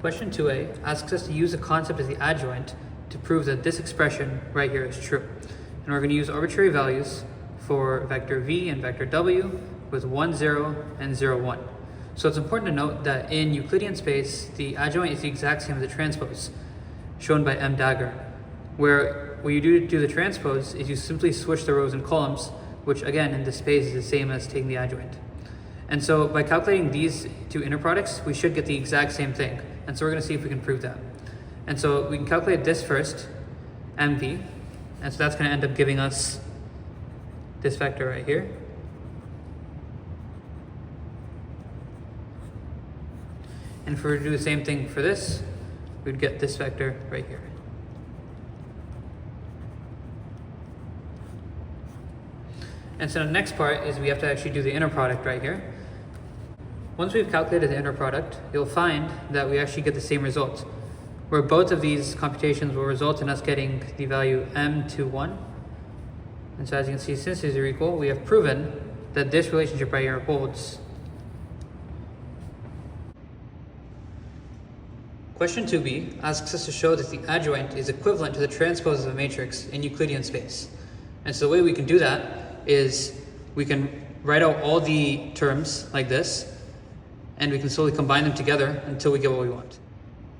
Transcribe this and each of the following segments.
Question 2a asks us to use the concept of the adjoint to prove that this expression right here is true. And we're going to use arbitrary values for vector v and vector w with 1, 0, and 0, 1. So it's important to note that in Euclidean space, the adjoint is the exact same as the transpose, shown by M dagger, where what you do to do the transpose is you simply switch the rows and columns, which again in this space is the same as taking the adjoint. And so by calculating these two inner products, we should get the exact same thing. And so we're going to see if we can prove that. And so we can calculate this first, mv, and so that's going to end up giving us this vector right here. And if we were to do the same thing for this, we'd get this vector right here. And so the next part is we have to actually do the inner product right here. Once we've calculated the inner product, you'll find that we actually get the same result, where both of these computations will result in us getting the value m to 1. And so as you can see, since these are equal, we have proven that this relationship right here holds. Question 2b asks us to show that the adjoint is equivalent to the transpose of a matrix in Euclidean space. And so the way we can do that is we can write out all the terms like this, and we can slowly combine them together until we get what we want.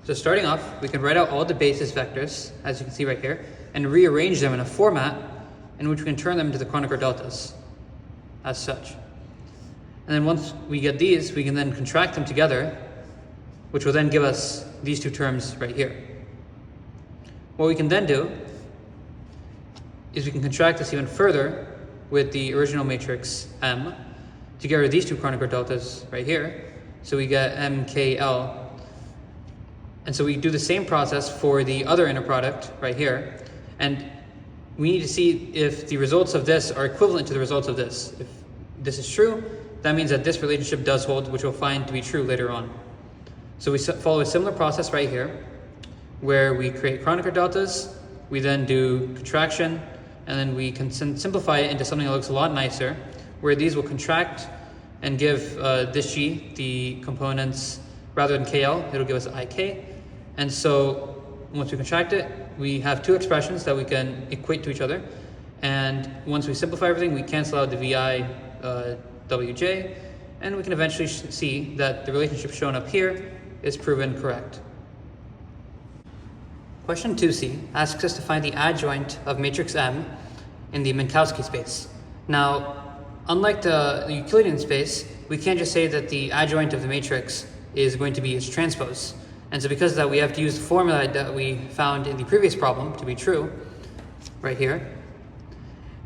So starting off, we can write out all the basis vectors, as you can see right here, and rearrange them in a format in which we can turn them into the Kronecker deltas, as such. And then once we get these, we can then contract them together, which will then give us these two terms right here. What we can then do is we can contract this even further with the original matrix M to get rid of these two Kronecker deltas right here. So we get MKL. And so we do the same process for the other inner product right here. And we need to see if the results of this are equivalent to the results of this. If this is true, that means that this relationship does hold, which we'll find to be true later on. So we follow a similar process right here, where we create Kronecker deltas, we then do contraction, and then we can simplify it into something that looks a lot nicer, where these will contract and give this G the components, rather than KL, it'll give us IK. And so once we contract it, we have two expressions that we can equate to each other. And once we simplify everything, we cancel out the VI WJ, and we can eventually see that the relationship shown up here is proven correct. Question 2c asks us to find the adjoint of matrix M in the Minkowski space. Now, unlike the Euclidean space, we can't just say that the adjoint of the matrix is going to be its transpose. And so because of that, we have to use the formula that we found in the previous problem to be true, right here.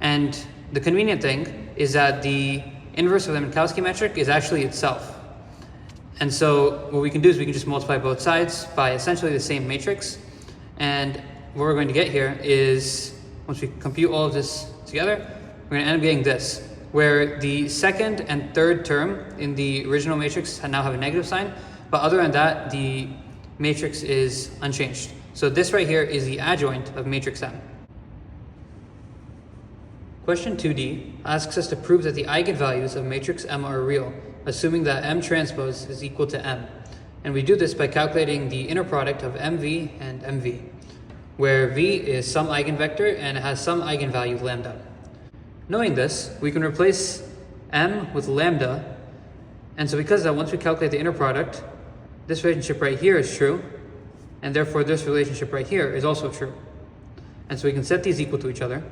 And the convenient thing is that the inverse of the Minkowski metric is actually itself. And so what we can do is we can just multiply both sides by essentially the same matrix. And what we're going to get here is, once we compute all of this together, we're going to end up getting this, where the second and third term in the original matrix now have a negative sign, but other than that, the matrix is unchanged. So this right here is the adjoint of matrix M. Question 2d asks us to prove that the eigenvalues of matrix M are real, assuming that M transpose is equal to M. And we do this by calculating the inner product of MV and MV, where V is some eigenvector and it has some eigenvalue lambda. Knowing this, we can replace M with lambda, and so because of that, once we calculate the inner product, this relationship right here is true, and therefore this relationship right here is also true. And so we can set these equal to each other.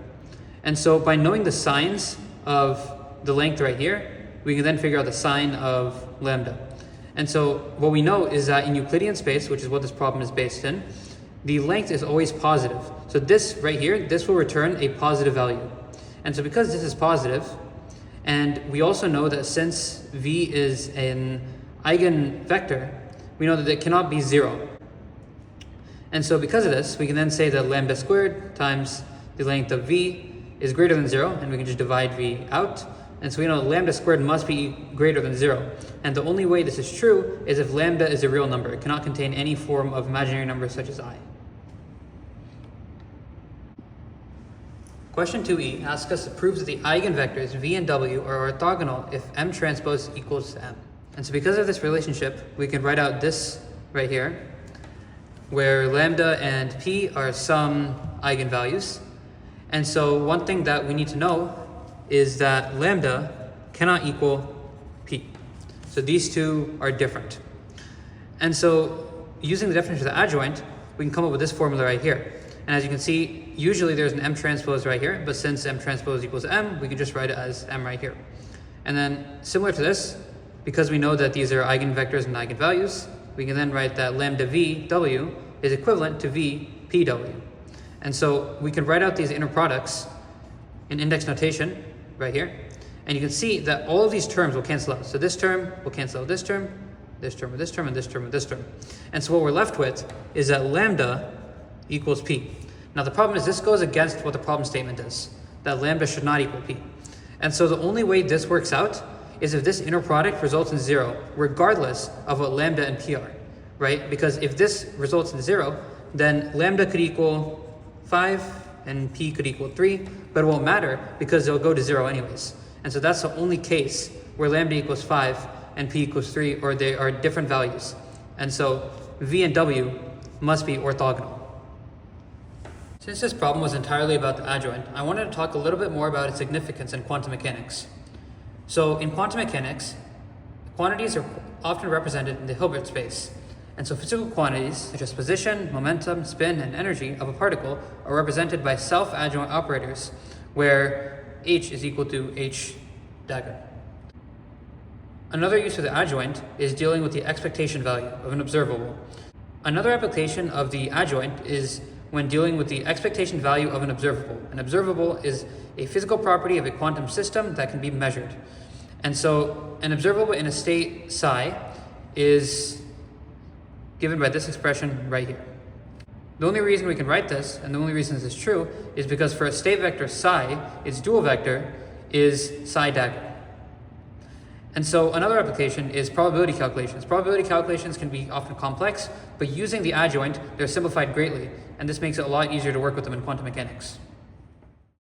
And so by knowing the signs of the length right here, we can then figure out the sign of lambda. And so what we know is that in Euclidean space, which is what this problem is based in, the length is always positive. So this right here, this will return a positive value. And so because this is positive, and we also know that since V is an eigenvector, we know that it cannot be 0. And so because of this, we can then say that lambda squared times the length of V is greater than 0, and we can just divide V out. And so we know lambda squared must be greater than 0. And the only way this is true is if lambda is a real number. It cannot contain any form of imaginary number such as I. Question 2e asks us to prove that the eigenvectors v and w are orthogonal if M transpose equals to M. And so because of this relationship, we can write out this right here, where lambda and p are some eigenvalues. And so one thing that we need to know is that lambda cannot equal p. So these two are different. And so using the definition of the adjoint, we can come up with this formula right here. And as you can see, usually there's an m transpose right here, but since m transpose equals m, we can just write it as m right here. And then similar to this, because we know that these are eigenvectors and eigenvalues, we can then write that lambda VW is equivalent to V PW. And so we can write out these inner products in index notation right here. And you can see that all of these terms will cancel out. So this term will cancel out this term, this term with this term, and this term with this term. And so what we're left with is that lambda equals P. Now the problem is this goes against what the problem statement is, that lambda should not equal P. And so the only way this works out is if this inner product results in 0, regardless of what lambda and p are, right? Because if this results in 0, then lambda could equal 5 and p could equal 3, but it won't matter because it'll go to 0 anyways. And so that's the only case where lambda equals 5 and p equals 3, or they are different values. And so v and w must be orthogonal. Since this problem was entirely about the adjoint, I wanted to talk a little bit more about its significance in quantum mechanics. So in quantum mechanics, quantities are often represented in the Hilbert space. And so physical quantities such as position, momentum, spin, and energy of a particle are represented by self-adjoint operators where h is equal to h dagger. Another use of the adjoint is dealing with the expectation value of an observable. Another application of the adjoint is when dealing with the expectation value of an observable. An observable is a physical property of a quantum system that can be measured. And so an observable in a state psi is given by this expression right here. The only reason we can write this, and the only reason this is true, is because for a state vector psi, its dual vector is psi dagger. And so another application is probability calculations. Probability calculations can be often complex, but using the adjoint, they're simplified greatly, and this makes it a lot easier to work with them in quantum mechanics.